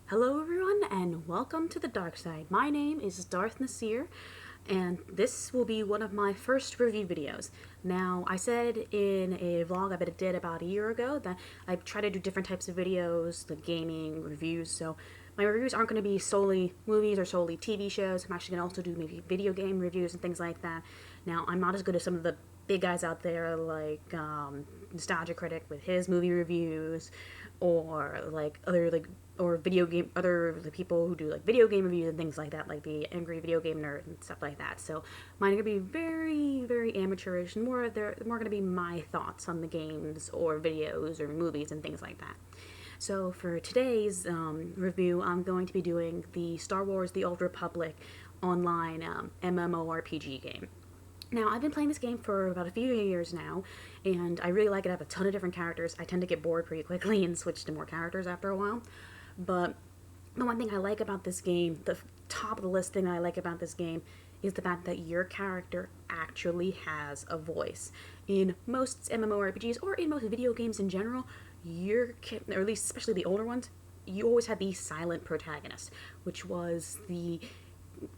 Hello everyone and welcome to the dark side. My name is DarthNasere and this will be one of my first review videos. Now, I said in a vlog I did about a year ago that I try to do different types of videos, like gaming, reviews, so my reviews aren't going to be solely movies or solely TV shows. I'm actually going to also do maybe video game reviews and things like that. Now, I'm not as good as some of the big guys out there like Nostalgia Critic with his movie reviews, or like other like or video game other the people who do like video game reviews and things like that, like the Angry Video Game Nerd and stuff like that. So mine are gonna be very amateurish, and they're more gonna be my thoughts on the games or videos or movies and things like that. So for today's review, I'm going to be doing the Star Wars: The Old Republic online MMORPG game. Now, I've been playing this game for about a few years now, and I really like it. I have a ton of different characters. I tend to get bored pretty quickly and switch to more characters after a while. But the one thing I like about this game, the top of the list thing I like about this game, is the fact that your character actually has a voice. In most MMORPGs, or in most video games in general, or at least especially the older ones, you always had the silent protagonist, which was the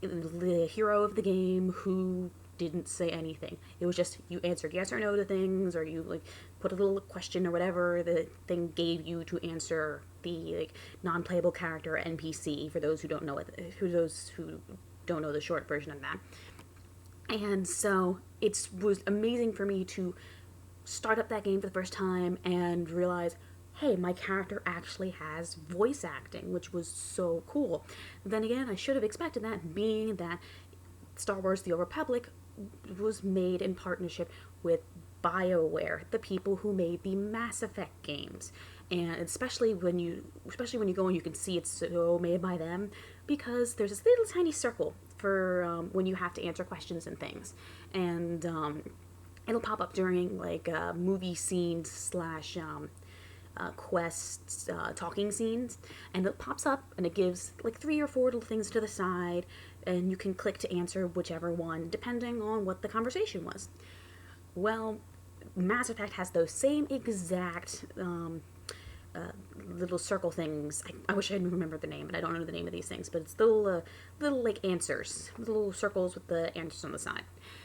hero of the game who didn't say anything. It was just you answered yes or no to things, or you like put a little question or whatever the thing gave you to answer the like non-playable character NPC. For those who don't know it, who don't know the short version of that. And so it was amazing for me to start up that game for the first time and realize, hey, my character actually has voice acting, which was so cool. Then again, I should have expected that, being that Star Wars: The Old Republic was made in partnership with BioWare, the people who made the Mass Effect games. And especially when you go and you can see it's so made by them, because there's this little tiny circle for when you have to answer questions and things, and it'll pop up during like movie scenes slash quests, talking scenes, and it pops up and it gives like 3 or 4 little things to the side, and you can click to answer whichever one depending on what the conversation was. Well, Mass Effect has those same exact little circle things. I wish I remembered the name, but I don't know the name of these things. But it's little like answers, little circles with the answers on the side.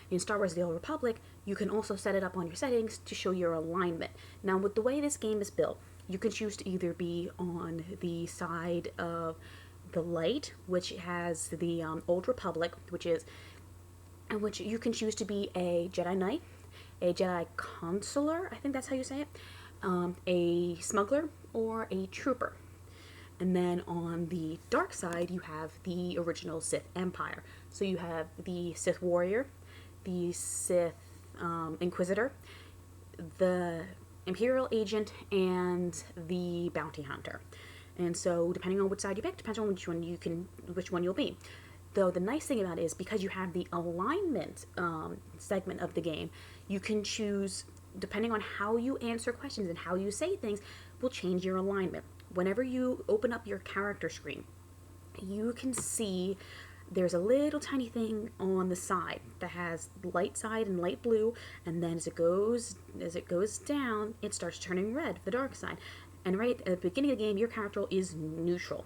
In Star Wars: The Old Republic, you can also set it up on your settings to show your alignment. Now, with the way this game is built, you can choose to either be on the side of the light, which has the Old Republic, which you can choose to be a Jedi Knight, a Jedi Consular, I think that's how you say it, a smuggler, or a trooper. And then on the dark side, you have the original Sith Empire. So you have the Sith Warrior, the Sith Inquisitor, the Imperial Agent, and the Bounty Hunter. And so, depending on which side you pick, depends on which one you'll be. Though the nice thing about it is, because you have the alignment segment of the game, you can choose, depending on how you answer questions and how you say things, will change your alignment. Whenever you open up your character screen, you can see there's a little tiny thing on the side that has light side and light blue, and then as it goes down, it starts turning red, the dark side. And right at the beginning of the game, your character is neutral,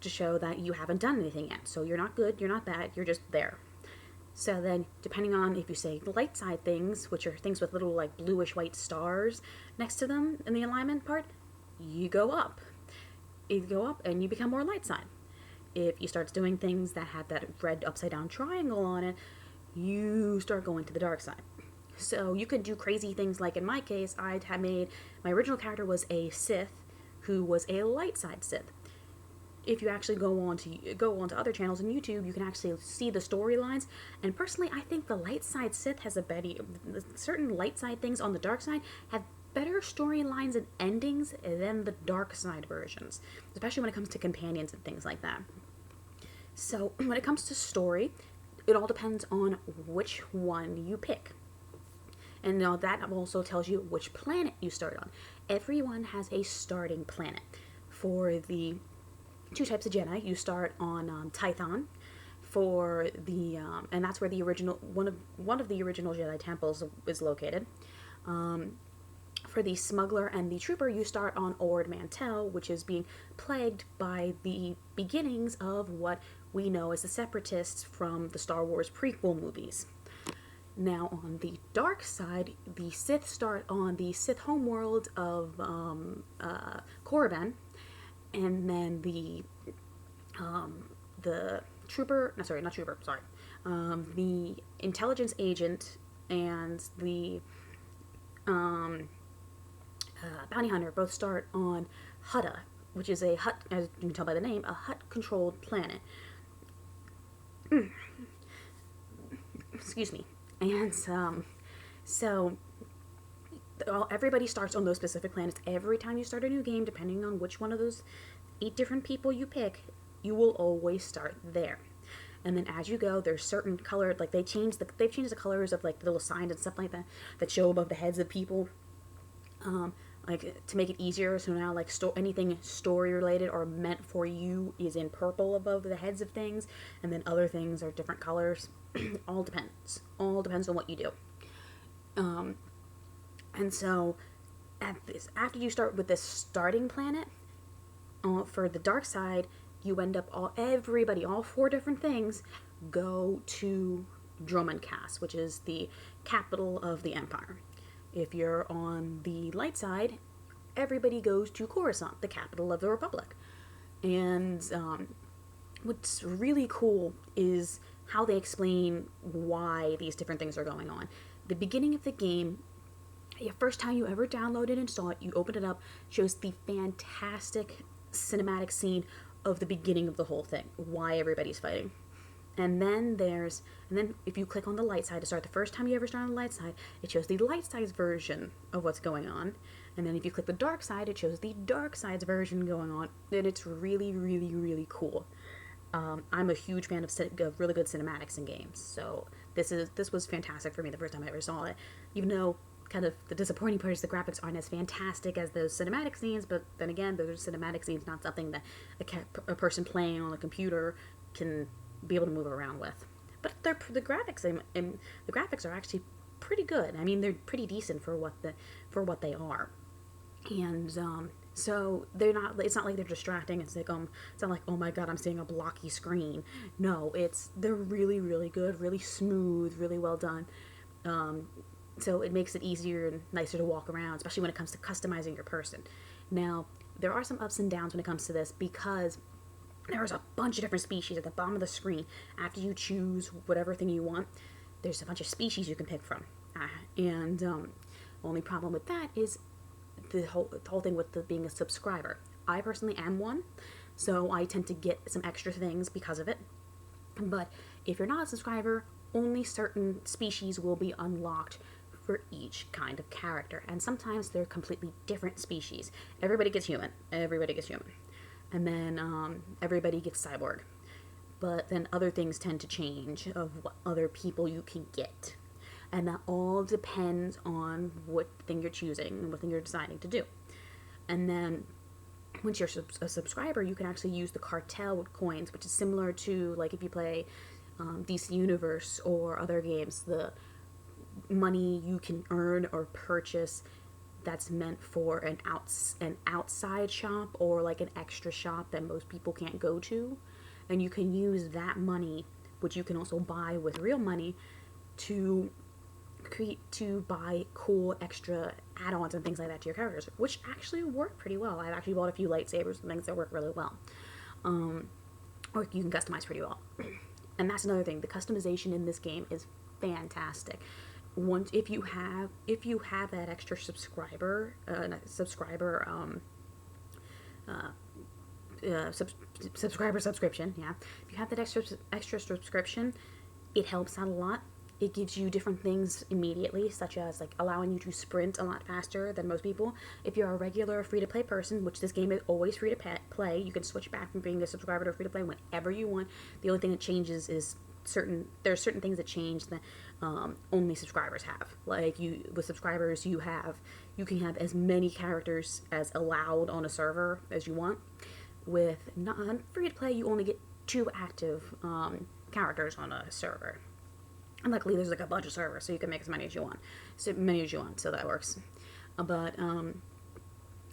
to show that you haven't done anything yet. So you're not good, you're not bad, you're just there. So then, depending on if you say light side things, which are things with little like bluish white stars next to them in the alignment part, you go up. You go up and you become more light side. If you start doing things that have that red upside down triangle on it, you start going to the dark side. So you could do crazy things, like in my case, my original character was a Sith who was a light side Sith. If you actually go on to other channels on YouTube, you can actually see the storylines. And personally, I think the light side Sith has certain light side things on the dark side have better storylines and endings than the dark side versions, especially when it comes to companions and things like that. So when it comes to story, it all depends on which one you pick. And now that also tells you which planet you start on. Everyone has a starting planet. For the 2 types of Jedi, you start on Tython, for the and that's where the original one of the original Jedi temples is located. For the smuggler and the trooper, you start on Ord Mantell, which is being plagued by the beginnings of what we know as the Separatists from the Star Wars prequel movies. Now, on the dark side, the Sith start on the Sith homeworld of Korriban, and then the trooper, no, sorry, not trooper, sorry, the intelligence agent and the bounty hunter both start on Hutta, which is a Hutt, as you can tell by the name, a Hutt-controlled planet. Excuse me. And so everybody starts on those specific planets. Every time you start a new game, depending on which one of those 8 different people you pick, you will always start there. And then as you go, there's certain colored, like they've changed the colors of like the little signs and stuff like that that show above the heads of people, like to make it easier. So now like anything story related or meant for you is in purple above the heads of things, and then other things are different colors. All depends on what you do. And so after you start with this starting planet, for the dark side, you end up all 4 different things go to Dromundkaas, which is the capital of the Empire. If you're on the light side, everybody goes to Coruscant, the capital of the Republic. And what's really cool is how they explain why these different things are going on. The beginning of the game, the first time you ever download and install it, you open it up, shows the fantastic cinematic scene of the beginning of the whole thing, why everybody's fighting. And then if you click on the light side to start, the first time you ever start on the light side, it shows the light side's version of what's going on. And then if you click the dark side, it shows the dark side's version going on. And it's really, really, really cool. I'm a huge fan of really good cinematics in games. So this was fantastic for me the first time I ever saw it. Even though kind of the disappointing part is the graphics aren't as fantastic as those cinematic scenes, but then again, those cinematic scenes not something that a person playing on a computer can be able to move around with. But the graphics and the graphics are actually pretty good. I mean, they're pretty decent for what they are. And so they're not. It's not like they're distracting. It's not like, oh my god, I'm seeing a blocky screen. No, they're really, really good, really smooth, really well done. So it makes it easier and nicer to walk around, especially when it comes to customizing your person. Now, there are some ups and downs when it comes to this, because there's a bunch of different species at the bottom of the screen. After you choose whatever thing you want, there's a bunch of species you can pick from. And only problem with that is the whole thing with being a subscriber. I personally am one, so I tend to get some extra things because of it. But if you're not a subscriber, only certain species will be unlocked for each kind of character, and sometimes they're completely different species. Everybody gets human, and then everybody gets cyborg. But then other things tend to change of what other people you can get, and that all depends on what thing you're choosing and what thing you're deciding to do. And then once you're a subscriber, you can actually use the cartel coins, which is similar to like if you play DC Universe or other games, the money you can earn or purchase that's meant for an outside shop or like an extra shop that most people can't go to, and you can use that money, which you can also buy with real money, to buy cool extra add-ons and things like that to your characters, which actually work pretty well. I've actually bought a few lightsabers and things that work really well, or you can customize pretty well. And that's another thing. The customization in this game is fantastic. Once if you have that extra subscriber subscription, yeah. If you have that extra subscription, it helps out a lot. It gives you different things immediately, such as like allowing you to sprint a lot faster than most people. If you're a regular free-to-play person, which this game is always free to play, you can switch back from being a subscriber to free-to-play whenever you want. The only thing that changes is there's certain things that change that only subscribers have. Like with subscribers, you can have as many characters as allowed on a server as you want. With free-to-play, you only get 2 active characters on a server. And luckily, there's like a bunch of servers, so you can make as many as you want. So that works. But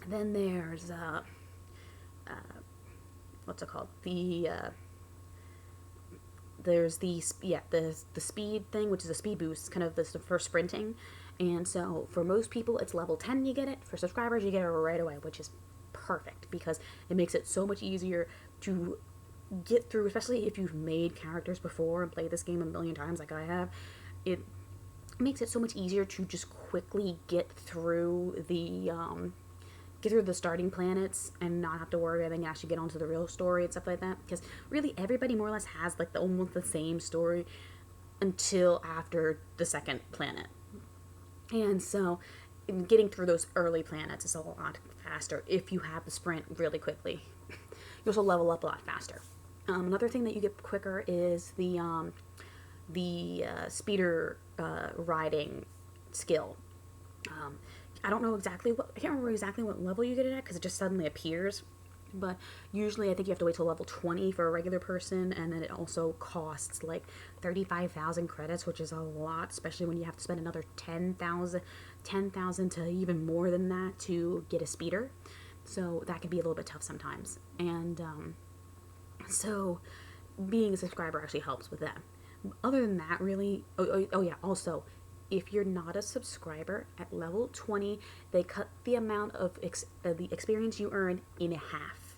then there's what's it called? There's the speed thing, which is a speed boost, kind of this for sprinting. And so for most people, it's level 10 you get it. For subscribers, you get it right away, which is perfect because it makes it so much easier to get through, especially if you've made characters before and played this game a million times like I have. It makes it so much easier to just quickly get through the starting planets and not have to worry and then you actually get onto the real story and stuff like that, because really everybody more or less has like almost the same story until after the second planet. And so getting through those early planets is a lot faster if you have the sprint really quickly. You also level up a lot faster. Another thing that you get quicker is the speeder riding skill. I don't know exactly I can't remember exactly what level you get it at because it just suddenly appears. But usually I think you have to wait till level 20 for a regular person, and then it also costs like 35,000 credits, which is a lot, especially when you have to spend another 10,000 to even more than that to get a speeder. So that can be a little bit tough sometimes. And so being a subscriber actually helps with that. Other than that, really, oh yeah, also, if you're not a subscriber at level 20, they cut the amount of the experience you earn in half.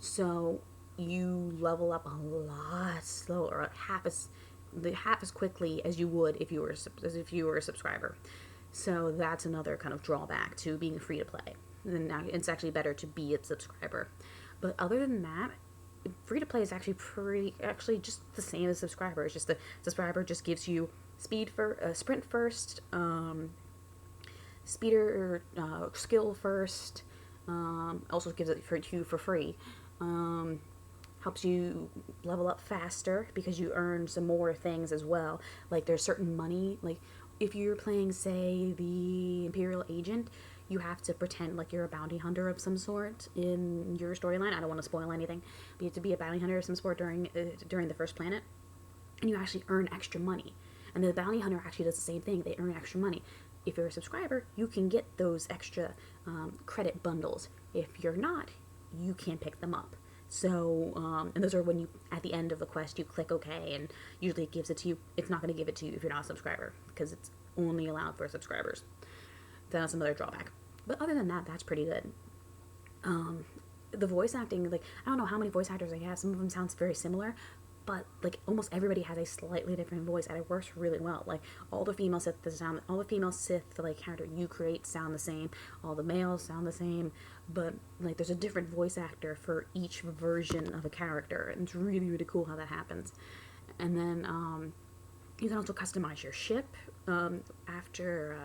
So you level up a lot slower, half as quickly as you would if you were a subscriber. So that's another kind of drawback to being free to play. And now it's actually better to be a subscriber. But other than that, free to play is actually just the same as subscriber. It's just the subscriber just gives you sprint first, speeder skill first, also gives it to you for free, helps you level up faster because you earn some more things as well. Like there's certain money, like if you're playing, say, the Imperial Agent, you have to pretend like you're a bounty hunter of some sort in your storyline. I don't want to spoil anything, but you have to be a bounty hunter of some sort during the first planet, and you actually earn extra money. And the bounty hunter actually does the same thing. They earn extra money. If you're a subscriber, you can get those extra credit bundles. If you're not, you can't pick them up. So, and those are when you, at the end of the quest, you click OK, and usually it gives it to you. It's not going to give it to you if you're not a subscriber, because it's only allowed for subscribers. That's another drawback. But other than that, that's pretty good. The voice acting, like, I don't know how many voice actors I have. Some of them sound very similar, but like almost everybody has a slightly different voice, and it works really well. Like all the female Sith like character you create sound the same. All the males sound the same, but like there's a different voice actor for each version of a character, and it's really, really cool how that happens. And then you can also customize your ship after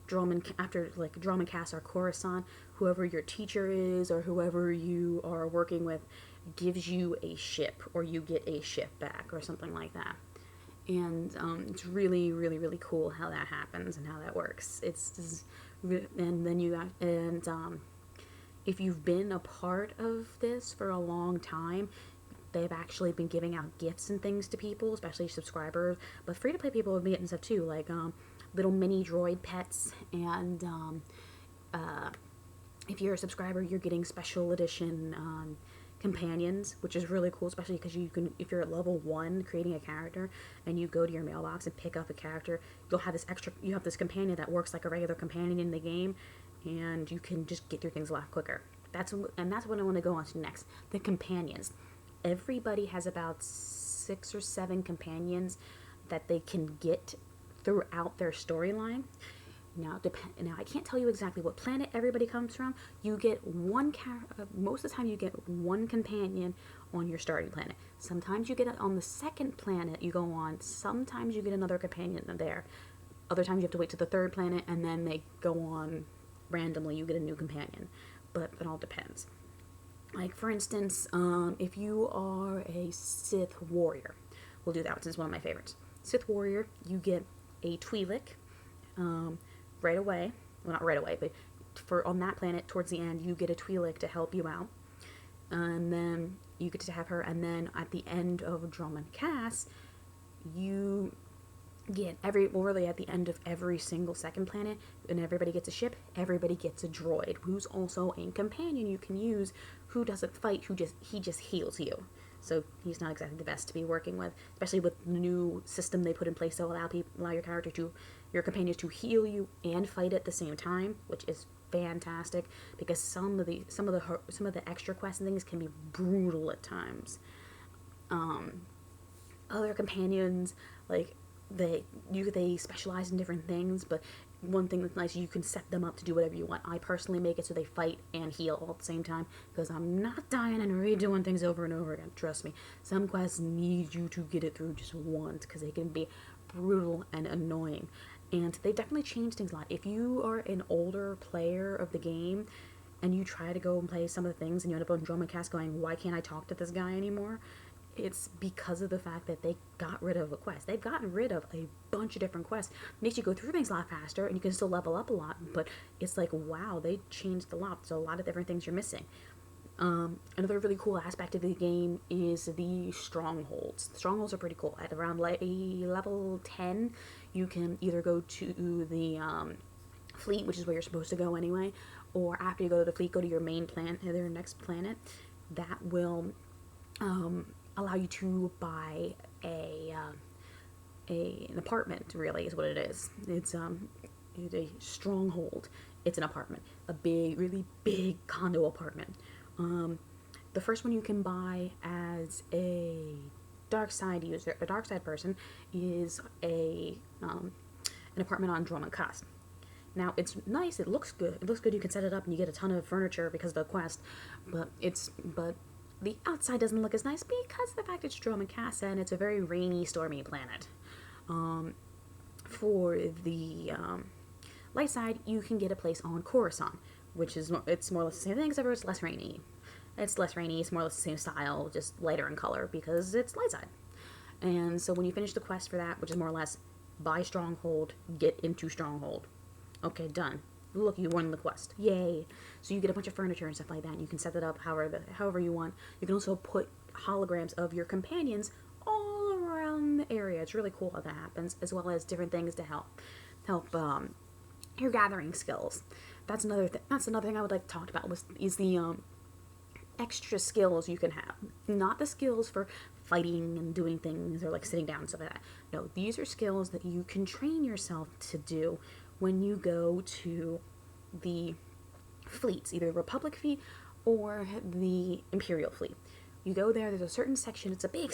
Dromund Kassar Coruscant. Whoever your teacher is or whoever you are working with gives you a ship, or you get a ship back or something like that. And it's really, really, really cool how that happens and how that works. And then if you've been a part of this for a long time, they've actually been giving out gifts and things to people, especially subscribers, but free to play people have been getting stuff too, like little mini droid pets, and if you're a subscriber, you're getting special edition companions, which is really cool, especially because you can, if you're at level 1 creating a character and you go to your mailbox and pick up a character, you have this companion that works like a regular companion in the game, and you can just get through things a lot quicker. That's what I want to go on to next, the companions. Everybody has about 6 or 7 companions that they can get throughout their storyline. Now I can't tell you exactly what planet everybody comes from. You get most of the time you get one companion on your starting planet. Sometimes you get it on the second planet you go on. Sometimes you get another companion there. Other times you have to wait to the third planet, and then they go on randomly. You get a new companion, but it all depends. Like for instance, if you are a Sith warrior, we'll do that since it's one of my favorites. Sith warrior, you get a Twi'lek. Right away, well, not right away, but on that planet towards the end, you get a Twi'lek to help you out, and then you get to have her. And then at the end of Dromund Kass, you really at the end of every single second planet, and everybody gets a ship, everybody gets a droid who's also a companion you can use, who doesn't fight, he just heals you. So he's not exactly the best to be working with, especially with the new system they put in place to allow your companions to heal you and fight at the same time, which is fantastic, because some of the extra quests and things can be brutal at times. Other companions, like, they specialize in different things, but one thing that's nice, you can set them up to do whatever you want. I personally make it so they fight and heal all at the same time, because I'm not dying and redoing things over and over again. Trust me, some quests need you to get it through just once, because they can be brutal and annoying. And they definitely changed things a lot. If you are an older player of the game and you try to go and play some of the things and you end up on Dromacast going, why can't I talk to this guy anymore? It's because of the fact that they got rid of a quest. They've gotten rid of a bunch of different quests. It makes you go through things a lot faster, and you can still level up a lot, but it's like, wow, they changed a lot. So a lot of different things you're missing. Another really cool aspect of the game is the strongholds. The strongholds are pretty cool. At around level 10, you can either go to the fleet, which is where you're supposed to go anyway, or after you go to the fleet, go to your main planet, their next planet. That will allow you to buy an apartment. Really, is what it is. It's a stronghold. It's an apartment, a big, really big condo apartment. The first one you can buy as a darkside user, a darkside person, is an apartment on Dromacast. Now, it's nice, it looks good. It looks good, you can set it up and you get a ton of furniture because of the quest, but the outside doesn't look as nice because of the fact it's Dromacast and it's a very rainy, stormy planet. For the light side, you can get a place on Coruscant, which is, it's more or less the same thing, except for it's less rainy. It's less rainy, it's more or less the same style, just lighter in color because it's light side. And so when you finish the quest for that, which is more or less buy Stronghold, get into Stronghold. Okay, done. Look, you won the quest. Yay. So you get a bunch of furniture and stuff like that, and you can set it up however you want. You can also put holograms of your companions all around the area. It's really cool how that happens, as well as different things to help your gathering skills. That's another thing I would like to talk about is the extra skills you can have. Not the skills for fighting and doing things or like sitting down and stuff like that. No, these are skills that you can train yourself to do when you go to the fleets, either the Republic fleet or the Imperial fleet. You go there's a certain section, it's a big,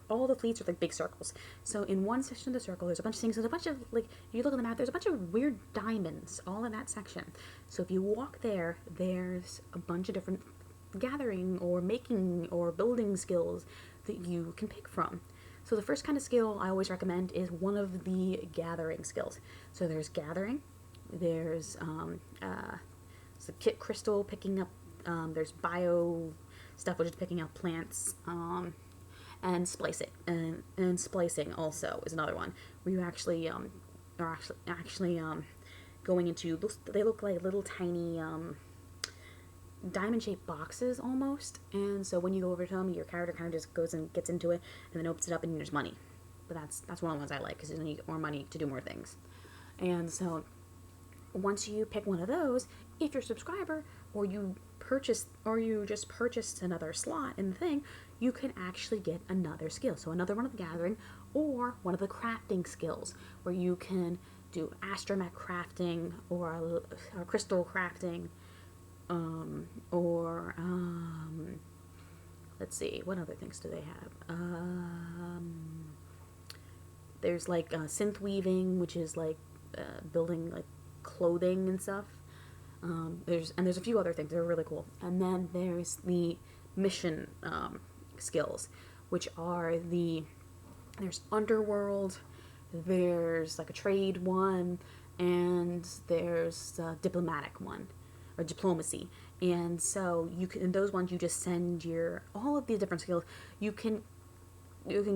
all the fleets are like big circles. So in one section of the circle, there's a bunch of things, there's a bunch of, like, if you look at the map, there's a bunch of weird diamonds, all in that section. So if you walk there, there's a bunch of different gathering or making or building skills that you can pick from. So the first kind of skill I always recommend is one of the gathering skills. So there's gathering, there's the kit crystal picking up, there's bio stuff, which is picking up plants, and splicing. And splicing also is another one where you actually are actually going into, they look like little tiny diamond-shaped boxes almost, and so when you go over to them, your character kind of just goes and gets into it and then opens it up and there's money. But that's one of the ones I like, because then you get more money to do more things. And so once you pick one of those, if you're a subscriber or you just purchased another slot in the thing, you can actually get another skill. So another one of the gathering or one of the crafting skills, where you can do astromech crafting or crystal crafting, let's see, what other things do they have? There's like synth weaving, which is like building like clothing and stuff. There's a few other things that are really cool. And then there's the mission skills, which are there's underworld, there's like a trade one, and there's a diplomatic one, or diplomacy. And so in those ones, you just send all of these different skills. You can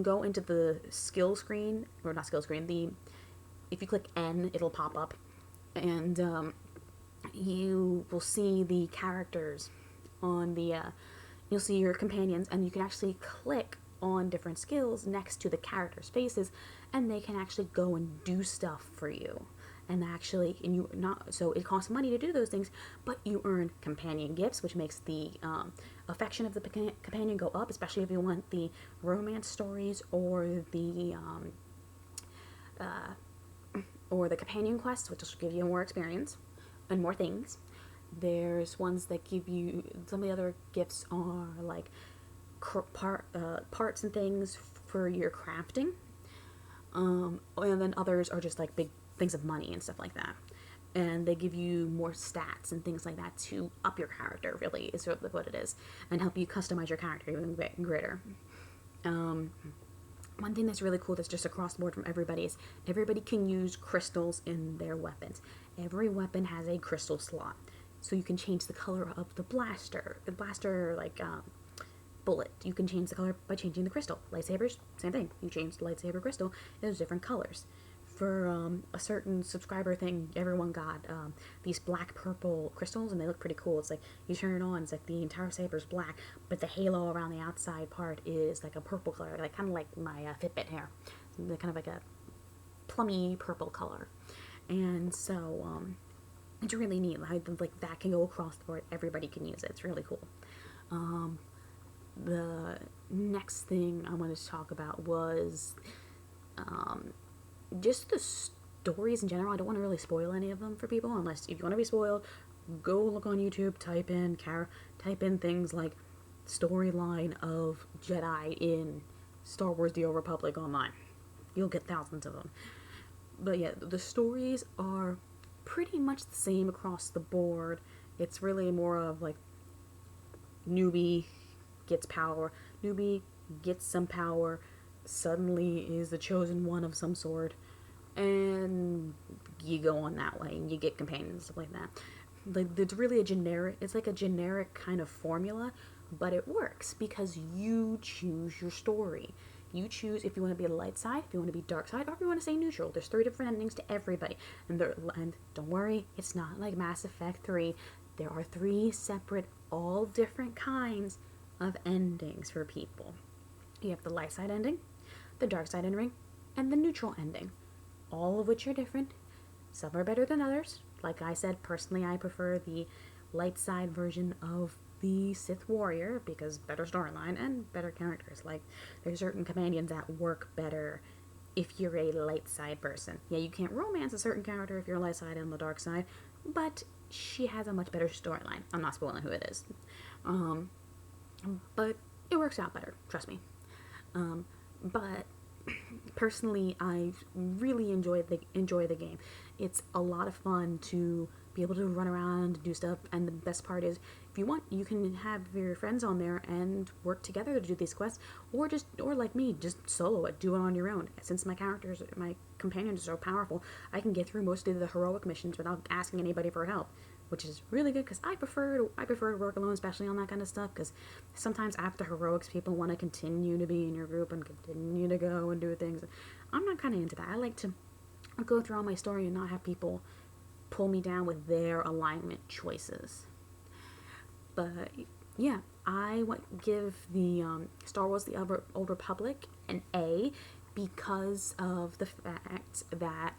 go into the skill screen, or not skill screen, if you click N, it'll pop up, and you will see the characters on you'll see your companions, and you can actually click on different skills next to the characters' faces, and they can actually go and do stuff for you. And you not so it costs money to do those things, but you earn companion gifts, which makes the affection of the companion go up, especially if you want the romance stories or the companion quests, which will give you more experience and more things. There's ones that give you, some of the other gifts are like parts and things for your crafting, and then others are just like big things of money and stuff like that. And they give you more stats and things like that to up your character, really, is what it is, and help you customize your character even greater. One thing that's really cool that's just across the board from everybody is everybody can use crystals in their weapons. Every weapon has a crystal slot, so you can change the color of the blaster. The blaster, like, bullet, you can change the color by changing the crystal. Lightsabers, same thing. You change the lightsaber crystal, there's different colors. For a certain subscriber thing, everyone got these black-purple crystals, and they look pretty cool. It's like, you turn it on, it's like the entire saber's black, but the halo around the outside part is like a purple color, like kind of like my Fitbit hair. Kind of like a plummy purple color. And so, it's really neat. Like, that can go across the board. Everybody can use it. It's really cool. The next thing I wanted to talk about was just the stories in general. I don't want to really spoil any of them for people, unless if you want to be spoiled, go look on YouTube, type in things like storyline of Jedi in Star Wars The Old Republic online. You'll get thousands of them. But yeah, the stories are pretty much the same across the board. It's really more of like, newbie gets power, newbie gets some power, suddenly is the chosen one of some sort, and you go on that way, and you get companions and stuff like that. Like, it's really it's like a generic kind of formula, but it works because you choose your story. You choose if you want to be a light side, if you want to be dark side, or if you want to stay neutral. There's 3 different endings to everybody, and don't worry, it's not like Mass Effect 3. There are 3 separate, all different kinds of endings for people. You have the light side ending, the dark side ending, and the neutral ending, all of which are different. Some are better than others. Like I said, personally, I prefer the light side version of the Sith Warrior because better storyline and better characters. Like, there's certain companions that work better if you're a light side person. Yeah, you can't romance a certain character if you're a light side and the dark side, but she has a much better storyline. I'm not spoiling who it is. But it works out better, trust me. But personally, I really enjoy the game. It's a lot of fun to be able to run around and do stuff, and the best part is, if you want, you can have your friends on there and work together to do these quests, or like me, just solo it, do it on your own. Since my companions are so powerful, I can get through most of the heroic missions without asking anybody for help, which is really good because I prefer to work alone, especially on that kind of stuff, because sometimes after heroics, people want to continue to be in your group and continue to go and do things. I'm not kind of into that. I like to go through all my story and not have people pull me down with their alignment choices. But yeah, I give the Star Wars The Old Republic an A because of the fact that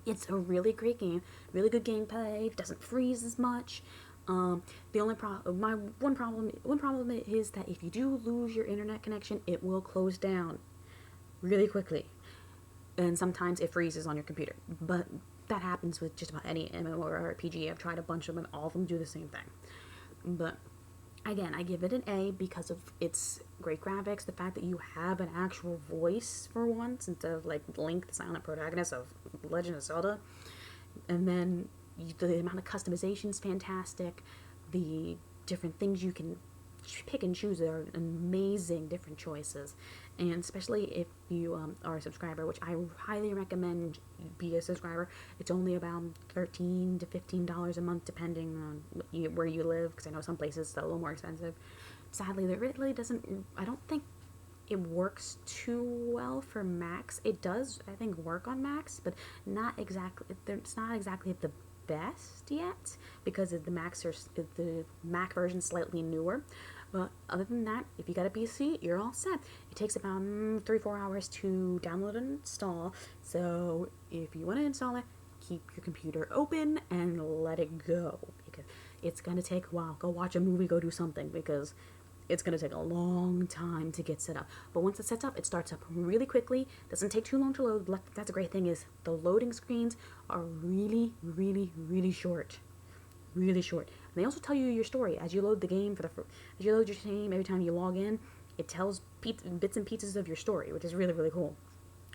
it's a really great game, really good gameplay, doesn't freeze as much. The only one problem is that if you do lose your internet connection, it will close down really quickly, and sometimes it freezes on your computer. But that happens with just about any MMORPG. I've tried a bunch of them, and all of them do the same thing. But again, I give it an A because of its great graphics, the fact that you have an actual voice for once instead of like Link, the silent protagonist of Legend of Zelda, and then the amount of customization is fantastic. The different things you can pick and choose are amazing, different choices, and especially if you are a subscriber, which I highly recommend be a subscriber. It's only about $13 to $15 a month, depending on where you live, because I know some places it's a little more expensive. Sadly, there really doesn't. I don't think it works too well for Macs. It does, I think, work on Macs, but not exactly. It's not exactly the best yet because the Mac version is slightly newer. But other than that, if you got a PC, you're all set. It takes about 3-4 hours to download and install. So if you want to install it, keep your computer open and let it go, because it's going to take a while. Go watch a movie, go do something, because it's going to take a long time to get set up. But once it sets up, it starts up really quickly. Doesn't take too long to load. That's a great thing, is the loading screens are really, really, really short. Really short. And they also tell you your story as you load the game. As you load your game, every time you log in, it tells bits and pieces of your story, which is really, really cool.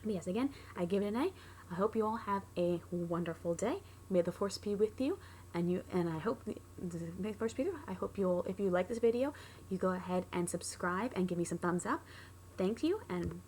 But yes, again, I give it an A. I hope you all have a wonderful day. May the force be with you. And I hope may the force be with you. I hope if you like this video, you go ahead and subscribe and give me some thumbs up. Thank you, and